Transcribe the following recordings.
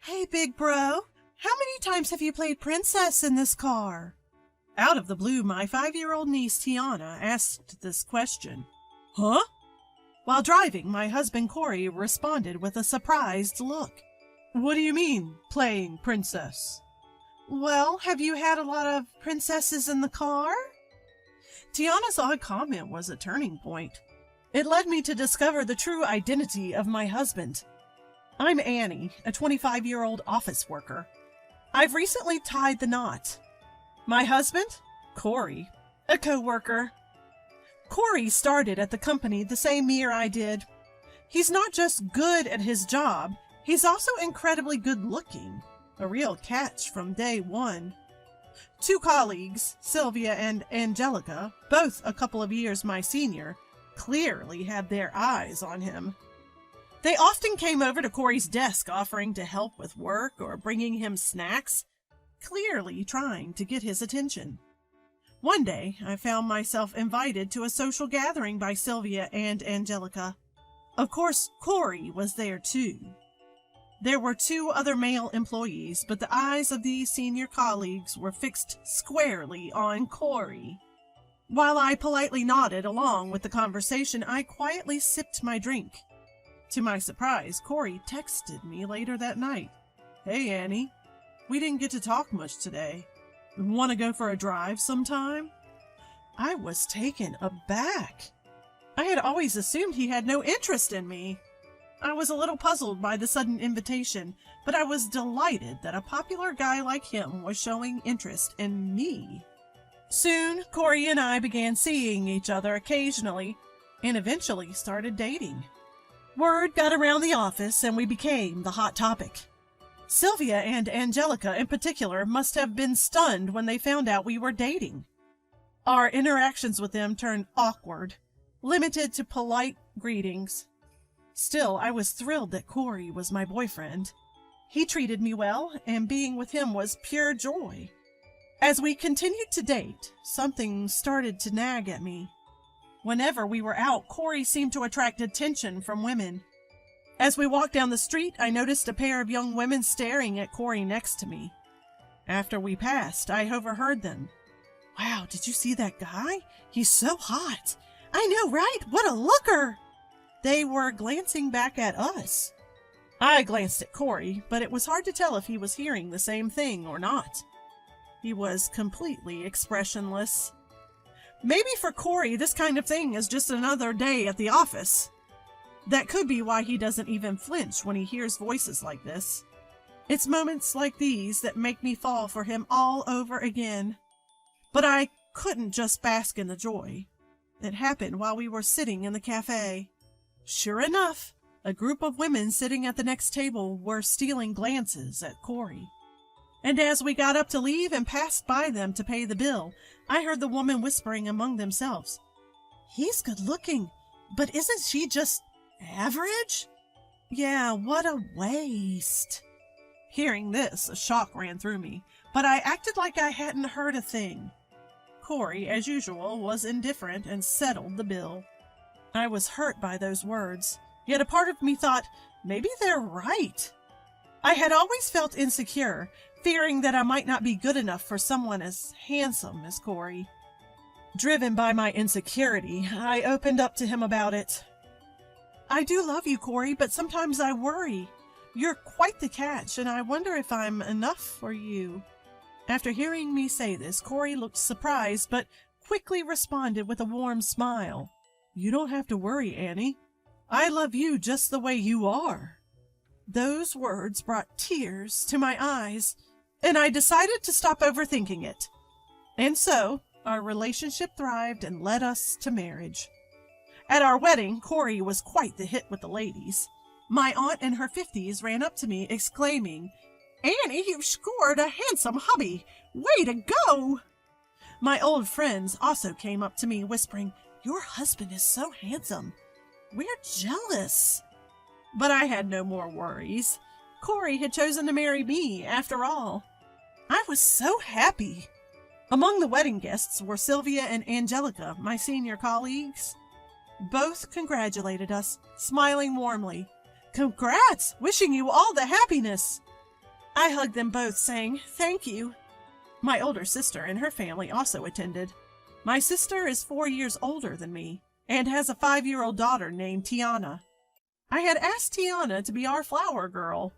Hey, big bro, how many times have you played princess in this car? Out of the blue, my 5-year-old niece Tiana asked this question. Huh? While driving, my husband Corey responded with a surprised look. What do you mean, playing princess? Well, have you had a lot of princesses in the car? Tiana's odd comment was a turning point. It led me to discover the true identity of my husband. I'm Annie, a 25-year-old office worker. I've recently tied the knot. My husband? Corey, a co-worker. Corey started at the company the same year I did. He's not just good at his job, he's also incredibly good-looking. A real catch from day one. 2 colleagues, Sylvia and Angelica, both a couple of years my senior, clearly had their eyes on him. They often came over to Corey's desk offering to help with work or bringing him snacks, clearly trying to get his attention. One day, I found myself invited to a social gathering by Sylvia and Angelica. Of course, Corey was there too. There were 2 other male employees, but the eyes of these senior colleagues were fixed squarely on Corey. While I politely nodded along with the conversation, I quietly sipped my drink. To my surprise, Corey texted me later that night. Hey, Annie. We didn't get to talk much today. Want to go for a drive sometime? I was taken aback. I had always assumed he had no interest in me. I was a little puzzled by the sudden invitation, but I was delighted that a popular guy like him was showing interest in me. Soon, Corey and I began seeing each other occasionally, and eventually started dating. Word got around the office, and we became the hot topic. Sylvia and Angelica in particular must have been stunned when they found out we were dating. Our interactions with them turned awkward, limited to polite greetings. Still, I was thrilled that Corey was my boyfriend. He treated me well, and being with him was pure joy. As we continued to date, something started to nag at me. Whenever we were out, Corey seemed to attract attention from women. As we walked down the street, I noticed a pair of young women staring at Corey next to me. After we passed, I overheard them. Wow, did you see that guy? He's so hot. I know, right? What a looker! They were glancing back at us. I glanced at Corey, but it was hard to tell if he was hearing the same thing or not. He was completely expressionless. Maybe for Corey, this kind of thing is just another day at the office. That could be why he doesn't even flinch when he hears voices like this. It's moments like these that make me fall for him all over again. But I couldn't just bask in the joy. It happened while we were sitting in the cafe. Sure enough, a group of women sitting at the next table were stealing glances at Corey. And as we got up to leave and passed by them to pay the bill, I heard the woman whispering among themselves, He's good looking, but isn't she just average? Yeah, what a waste. Hearing this, a shock ran through me, but I acted like I hadn't heard a thing. Corey, as usual, was indifferent and settled the bill. I was hurt by those words, yet a part of me thought, maybe they're right. I had always felt insecure, fearing that I might not be good enough for someone as handsome as Corey. Driven by my insecurity, I opened up to him about it. I do love you, Corey, but sometimes I worry. You're quite the catch, and I wonder if I'm enough for you. After hearing me say this, Corey looked surprised, but quickly responded with a warm smile. You don't have to worry, Annie. I love you just the way you are. Those words brought tears to my eyes, and I decided to stop overthinking it. And so, our relationship thrived and led us to marriage. At our wedding, Corey was quite the hit with the ladies. My aunt in her 50s ran up to me, exclaiming, Annie, you've scored a handsome hubby. Way to go! My old friends also came up to me, whispering, Your husband is so handsome. We're jealous. But I had no more worries. Corey had chosen to marry me, after all. I was so happy. Among the wedding guests were Sylvia and Angelica, my senior colleagues. Both congratulated us, smiling warmly. Congrats! Wishing you all the happiness! I hugged them both, saying, "Thank you." My older sister and her family also attended. My sister is 4 years older than me and has a 5-year-old daughter named Tiana. I had asked Tiana to be our flower girl.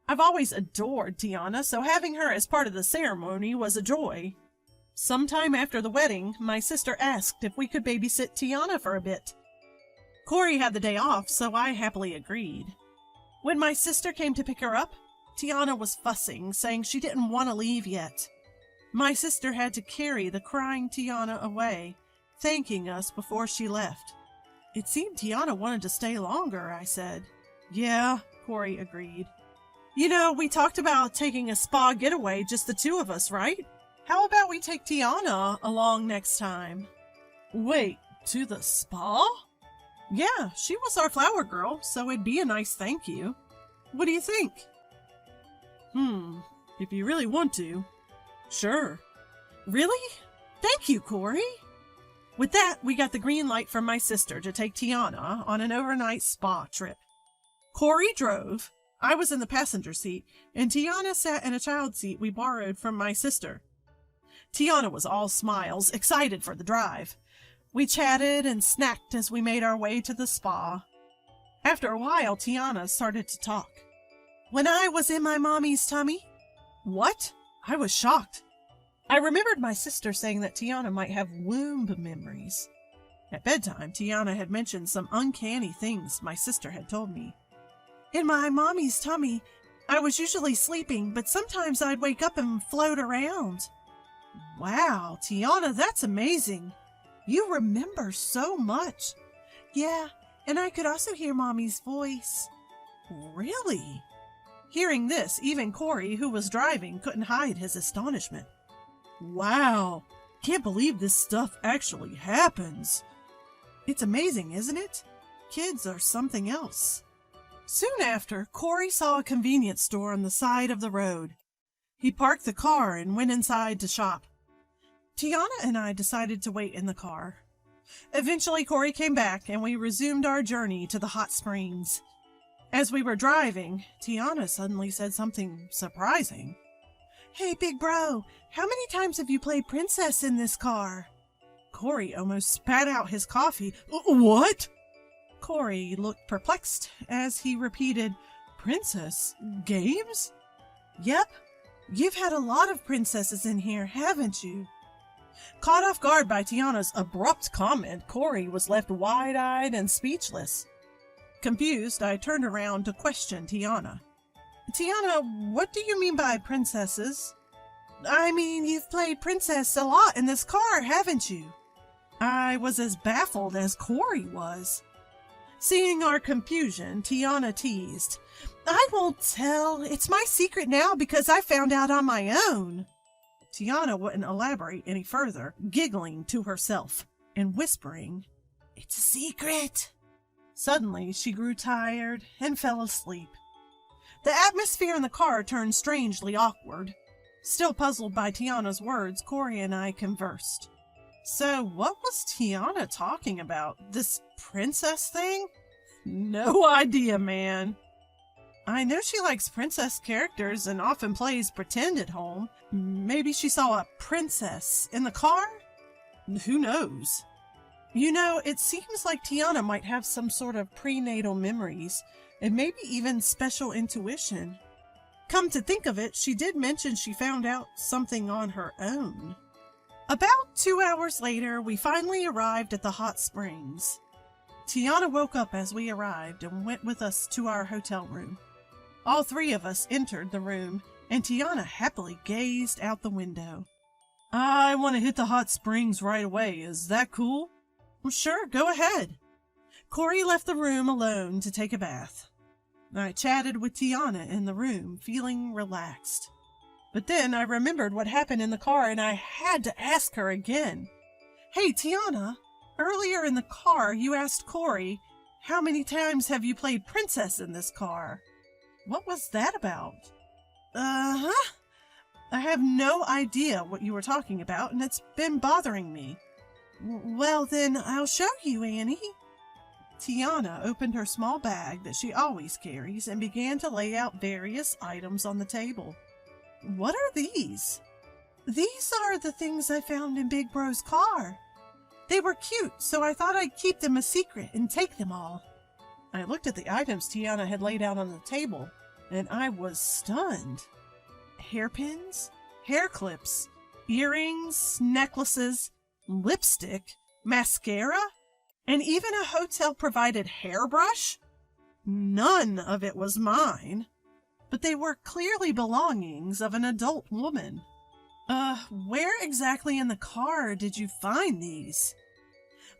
I've always adored Tiana, so having her as part of the ceremony was a joy. Sometime after the wedding, my sister asked if we could babysit Tiana for a bit. Corey had the day off, so I happily agreed. When my sister came to pick her up, Tiana was fussing, saying she didn't want to leave yet. My sister had to carry the crying Tiana away, thanking us before she left. It seemed Tiana wanted to stay longer, I said. Yeah, Corey agreed. You know, we talked about taking a spa getaway, just the two of us, right? How about we take Tiana along next time? Wait, to the spa? Yeah, she was our flower girl, so it'd be a nice thank you. What do you think? If you really want to. Sure. Really? Thank you, Corey. With that, we got the green light from my sister to take Tiana on an overnight spa trip. Corey drove, I was in the passenger seat, and Tiana sat in a child seat we borrowed from my sister. Tiana was all smiles, excited for the drive. We chatted and snacked as we made our way to the spa. After a while, Tiana started to talk. When I was in my mommy's tummy? What? I was shocked. I remembered my sister saying that Tiana might have womb memories. At bedtime, Tiana had mentioned some uncanny things my sister had told me. In my mommy's tummy, I was usually sleeping, but sometimes I'd wake up and float around. Wow, Tiana, that's amazing. You remember so much. Yeah, and I could also hear Mommy's voice. Really? Hearing this, even Corey, who was driving, couldn't hide his astonishment. Wow, can't believe this stuff actually happens. It's amazing, isn't it? Kids are something else. Soon after, Corey saw a convenience store on the side of the road. He parked the car and went inside to shop. Tiana and I decided to wait in the car. Eventually, Corey came back and we resumed our journey to the hot springs. As we were driving, Tiana suddenly said something surprising. Hey, big bro, how many times have you played princess in this car? Corey almost spat out his coffee. What? Corey looked perplexed as he repeated, Princess? Games? Yep, you've had a lot of princesses in here, haven't you? Caught off guard by Tiana's abrupt comment, Corey was left wide-eyed and speechless. Confused, I turned around to question Tiana. Tiana, what do you mean by princesses? I mean, you've played princess a lot in this car, haven't you? I was as baffled as Corey was. Seeing our confusion, Tiana teased, I won't tell. It's my secret now because I found out on my own. Tiana wouldn't elaborate any further, giggling to herself and whispering, It's a secret. Suddenly, she grew tired and fell asleep. The atmosphere in the car turned strangely awkward. Still puzzled by Tiana's words, Corey and I conversed. So, what was Tiana talking about? This princess thing? No idea, man. I know she likes princess characters and often plays pretend at home. Maybe she saw a princess in the car? Who knows? You know, it seems like Tiana might have some sort of prenatal memories, and maybe even special intuition. Come to think of it, she did mention she found out something on her own. About 2 hours later, we finally arrived at the hot springs. Tiana woke up as we arrived and went with us to our hotel room. All three of us entered the room, and Tiana happily gazed out the window. I want to hit the hot springs right away. Is that cool? Well, sure, go ahead. Corey left the room alone to take a bath. I chatted with Tiana in the room, feeling relaxed. But then I remembered what happened in the car, and I had to ask her again. Hey, Tiana, earlier in the car you asked Corey, how many times have you played princess in this car? What was that about? Uh-huh. I have no idea what you were talking about, and it's been bothering me. Well, then, I'll show you, Annie. Tiana opened her small bag that she always carries and began to lay out various items on the table. What are these? These are the things I found in Big Bro's car. They were cute, so I thought I'd keep them a secret and take them all. I looked at the items Tiana had laid out on the table, and I was stunned. Hairpins, hair clips, earrings, necklaces, lipstick, mascara, and even a hotel-provided hairbrush? None of it was mine, but they were clearly belongings of an adult woman. Where exactly in the car did you find these?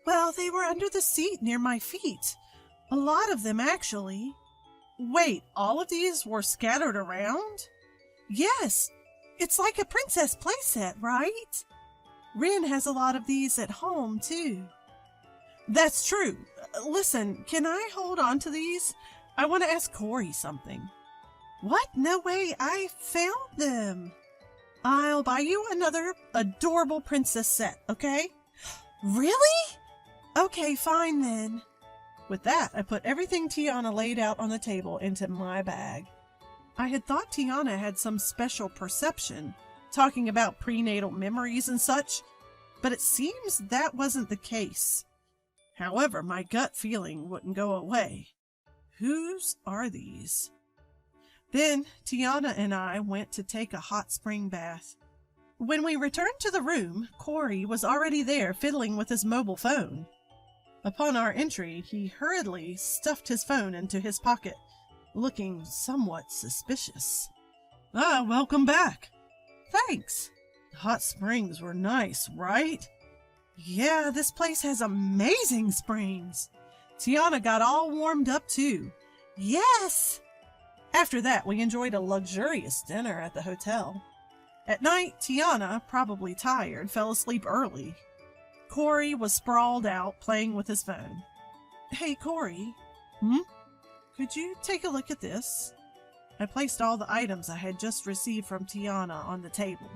Well, they were under the seat near my feet. A lot of them, actually. Wait, all of these were scattered around? Yes, it's like a princess playset, right? Rin has a lot of these at home, too. That's true. Listen, can I hold on to these? I want to ask Corey something. What? No way, I found them. I'll buy you another adorable princess set, okay? Really? Okay, fine then. With that, I put everything Tiana laid out on the table into my bag. I had thought Tiana had some special perception, talking about prenatal memories and such, but it seems that wasn't the case. However, my gut feeling wouldn't go away. Whose are these? Then Tiana and I went to take a hot spring bath. When we returned to the room, Corey was already there fiddling with his mobile phone. Upon our entry, he hurriedly stuffed his phone into his pocket, looking somewhat suspicious. Welcome back. Thanks. The hot springs were nice, right? Yeah, this place has amazing springs. Tiana got all warmed up too. Yes! After that, we enjoyed a luxurious dinner at the hotel. At night, Tiana, probably tired, fell asleep early. Corey was sprawled out, playing with his phone. Hey, Corey. Could you take a look at this? I placed all the items I had just received from Tiana on the table.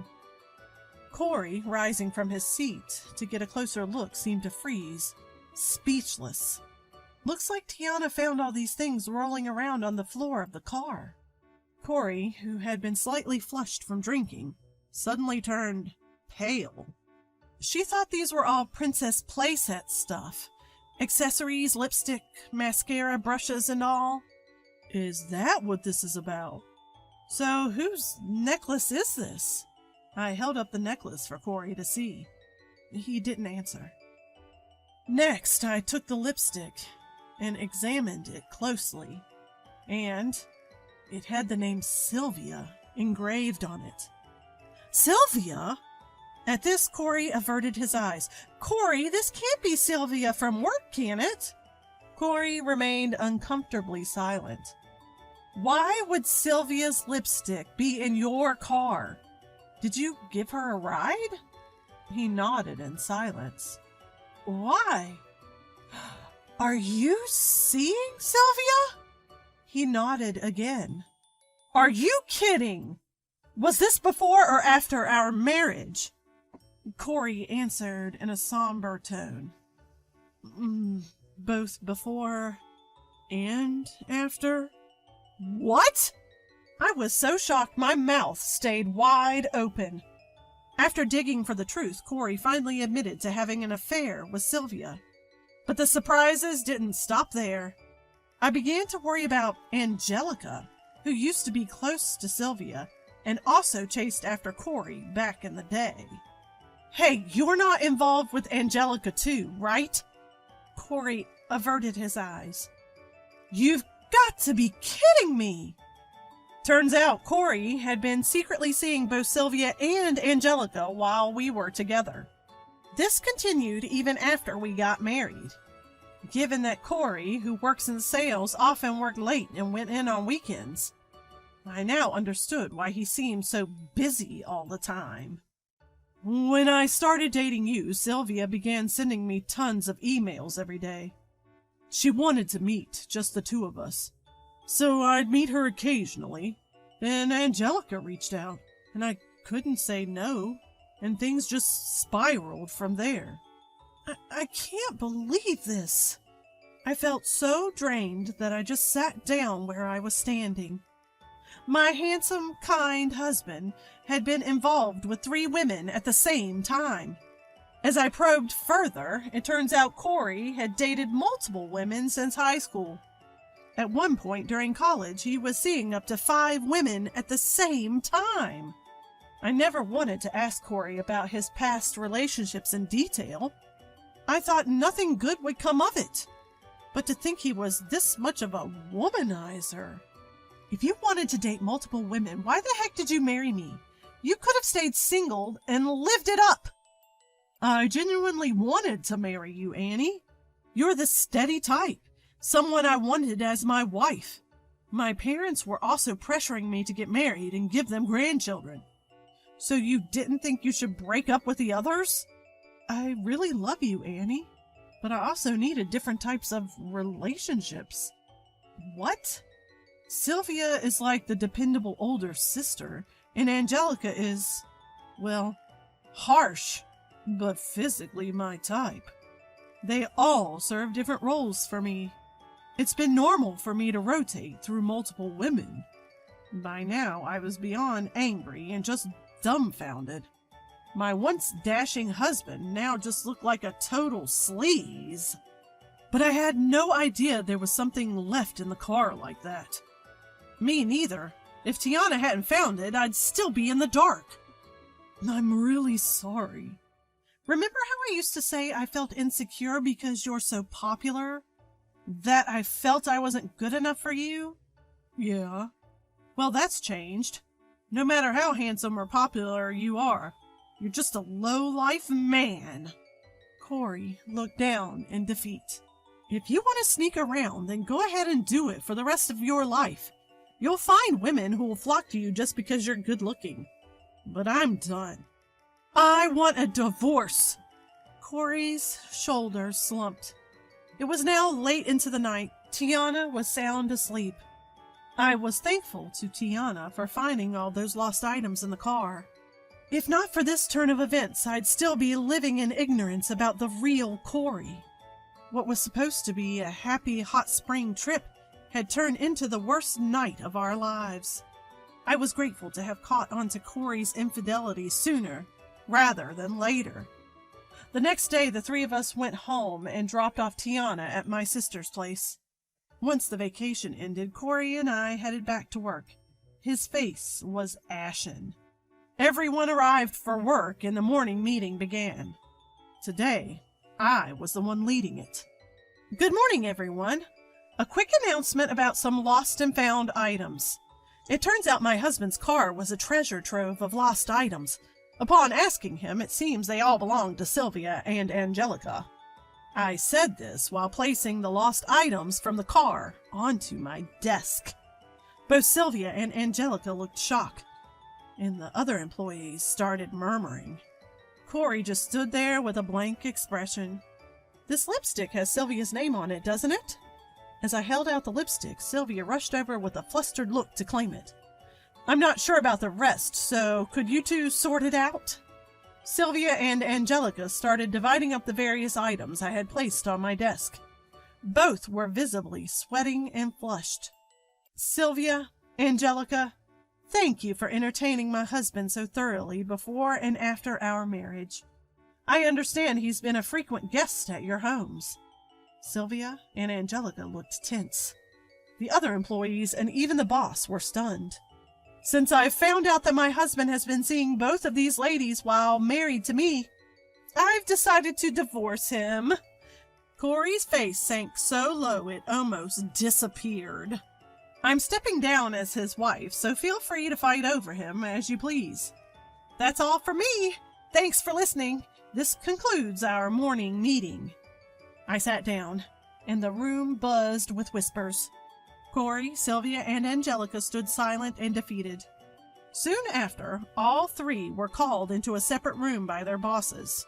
Corey, rising from his seat to get a closer look, seemed to freeze, speechless. Looks like Tiana found all these things rolling around on the floor of the car. Corey, who had been slightly flushed from drinking, suddenly turned pale. She thought these were all princess playset stuff. Accessories, lipstick, mascara, brushes, and all. Is that what this is about? So whose necklace is this? I held up the necklace for Corey to see. He didn't answer. Next, I took the lipstick and examined it closely, and it had the name Sylvia engraved on it. Sylvia? At this, Corey averted his eyes. Corey, this can't be Sylvia from work, can it? Corey remained uncomfortably silent. Why would Sylvia's lipstick be in your car? Did you give her a ride? He nodded in silence. Why? Are you seeing Sylvia? He nodded again. Are you kidding? Was this before or after our marriage? Corey answered in a somber tone. Both before and after. What? I was so shocked my mouth stayed wide open. After digging for the truth, Corey finally admitted to having an affair with Sylvia. But the surprises didn't stop there. I began to worry about Angelica, who used to be close to Sylvia and also chased after Corey back in the day. Hey, you're not involved with Angelica too, right? Corey averted his eyes. You've got to be kidding me! Turns out Corey had been secretly seeing both Sylvia and Angelica while we were together. This continued even after we got married. Given that Corey, who works in sales, often worked late and went in on weekends, I now understood why he seemed so busy all the time. When I started dating you, Sylvia began sending me tons of emails every day. She wanted to meet, just the two of us. So I'd meet her occasionally. Then Angelica reached out, and I couldn't say no, and things just spiraled from there. I can't believe this. I felt so drained that I just sat down where I was standing. My handsome, kind husband had been involved with 3 women at the same time. As I probed further, it turns out Corey had dated multiple women since high school. At one point during college, he was seeing up to 5 women at the same time. I never wanted to ask Corey about his past relationships in detail. I thought nothing good would come of it. But to think he was this much of a womanizer. If you wanted to date multiple women, why the heck did you marry me? You could have stayed single and lived it up. I genuinely wanted to marry you, Annie. You're the steady type, someone I wanted as my wife. My parents were also pressuring me to get married and give them grandchildren. So you didn't think you should break up with the others? I really love you, Annie, but I also needed different types of relationships. What? Sylvia is like the dependable older sister, and Angelica is, well, harsh, but physically my type. They all serve different roles for me. It's been normal for me to rotate through multiple women. By now, I was beyond angry and just dumbfounded. My once dashing husband now just looked like a total sleaze. But I had no idea there was something left in the car like that. Me neither. If Tiana hadn't found it, I'd still be in the dark. I'm really sorry. Remember how I used to say I felt insecure because you're so popular? That I felt I wasn't good enough for you? Yeah. Well, that's changed. No matter how handsome or popular you are, you're just a low-life man. Corey looked down in defeat. If you want to sneak around, then go ahead and do it for the rest of your life. You'll find women who will flock to you just because you're good-looking. But I'm done. I want a divorce. Corey's shoulders slumped. It was now late into the night. Tiana was sound asleep. I was thankful to Tiana for finding all those lost items in the car. If not for this turn of events, I'd still be living in ignorance about the real Corey. What was supposed to be a happy hot spring trip had turned into the worst night of our lives. I was grateful to have caught on to Corey's infidelity sooner rather than later. The next day, the 3 of us went home and dropped off Tiana at my sister's place. Once the vacation ended, Corey and I headed back to work. His face was ashen. Everyone arrived for work and the morning meeting began. Today, I was the one leading it. Good morning, everyone. A quick announcement about some lost and found items. It turns out my husband's car was a treasure trove of lost items. Upon asking him, it seems they all belonged to Sylvia and Angelica. I said this while placing the lost items from the car onto my desk. Both Sylvia and Angelica looked shocked, and the other employees started murmuring. Corey just stood there with a blank expression. This lipstick has Sylvia's name on it, doesn't it? As I held out the lipstick, Sylvia rushed over with a flustered look to claim it. I'm not sure about the rest, so could you two sort it out? Sylvia and Angelica started dividing up the various items I had placed on my desk. Both were visibly sweating and flushed. Sylvia, Angelica, thank you for entertaining my husband so thoroughly before and after our marriage. I understand he's been a frequent guest at your homes. Sylvia and Angelica looked tense. The other employees and even the boss were stunned. Since I've found out that my husband has been seeing both of these ladies while married to me, I've decided to divorce him. Corey's face sank so low it almost disappeared. I'm stepping down as his wife, so feel free to fight over him as you please. That's all for me. Thanks for listening. This concludes our morning meeting. I sat down, and the room buzzed with whispers. Corey, Sylvia, and Angelica stood silent and defeated. Soon after, all 3 were called into a separate room by their bosses.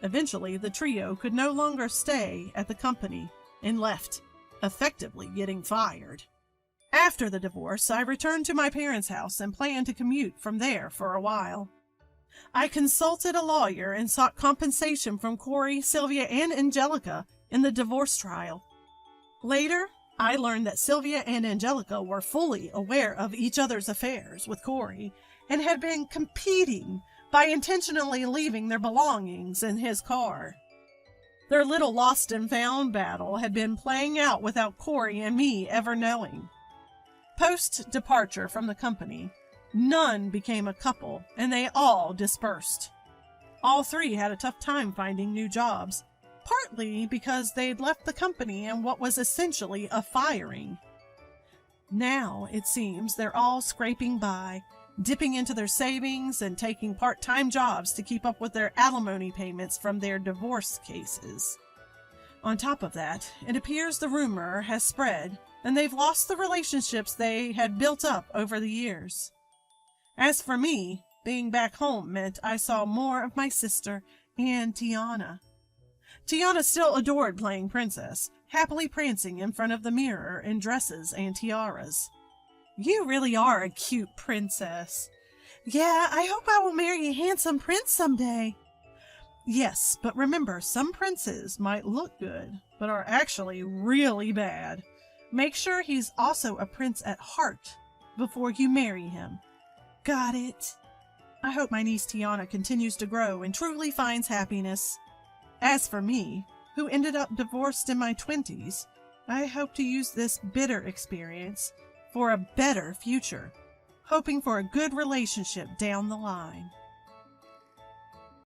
Eventually, the trio could no longer stay at the company and left, effectively getting fired. After the divorce, I returned to my parents' house and planned to commute from there for a while. I consulted a lawyer and sought compensation from Corey, Sylvia, and Angelica in the divorce trial. Later, I learned that Sylvia and Angelica were fully aware of each other's affairs with Corey and had been competing by intentionally leaving their belongings in his car. Their little lost and found battle had been playing out without Corey and me ever knowing. Post-departure from the company, none became a couple, and they all dispersed. All three had a tough time finding new jobs, partly because they'd left the company in what was essentially a firing. Now, it seems, they're all scraping by, dipping into their savings and taking part-time jobs to keep up with their alimony payments from their divorce cases. On top of that, it appears the rumor has spread, and they've lost the relationships they had built up over the years. As for me, being back home meant I saw more of my sister and Tiana. Tiana still adored playing princess, happily prancing in front of the mirror in dresses and tiaras. You really are a cute princess. Yeah, I hope I will marry a handsome prince someday. Yes, but remember, some princes might look good, but are actually really bad. Make sure he's also a prince at heart before you marry him. Got it? I hope my niece Tiana continues to grow and truly finds happiness. As for me, who ended up divorced in my 20s, I hope to use this bitter experience for a better future, hoping for a good relationship down the line.